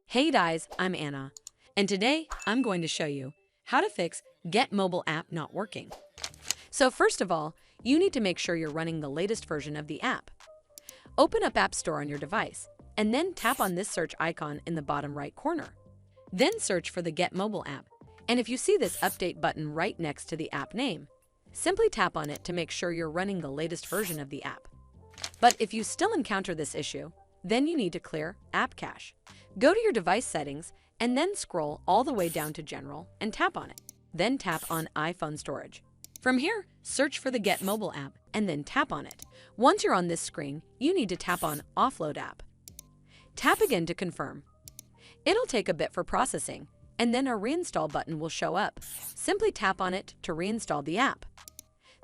Hey guys, I'm Anna, and today I'm going to show you how to fix Gett mobile app not working. So first of all, you need to make sure you're running the latest version of the app. Open up App Store on your device, and then tap on this search icon in the bottom right corner. Then search for the Gett mobile app, and if you see this update button right next to the app name, simply tap on it to make sure you're running the latest version of the app. But if you still encounter this issue, then you need to clear App Cache. Go to your device settings and then scroll all the way down to General and tap on it. Then tap on iPhone Storage. From here, search for the Gett mobile app and then tap on it. Once you're on this screen, you need to tap on Offload App. Tap again to confirm. It'll take a bit for processing, and then a Reinstall button will show up. Simply tap on it to reinstall the app.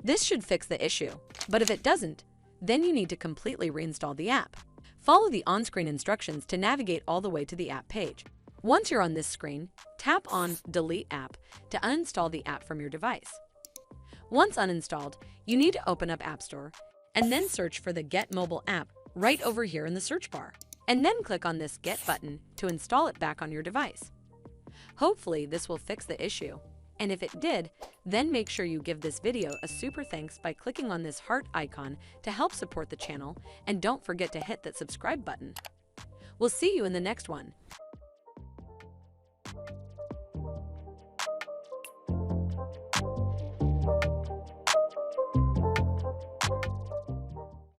This should fix the issue, but if it doesn't, then you need to completely reinstall the app. Follow the on-screen instructions to navigate all the way to the app page. Once you're on this screen, tap on Delete App to uninstall the app from your device. Once uninstalled, you need to open up App Store and then search for the Gett mobile app right over here in the search bar, and then click on this Get button to install it back on your device. Hopefully this will fix the issue, and if it did, then make sure you give this video a super thanks by clicking on this heart icon to help support the channel, and don't forget to hit that subscribe button. We'll see you in the next one.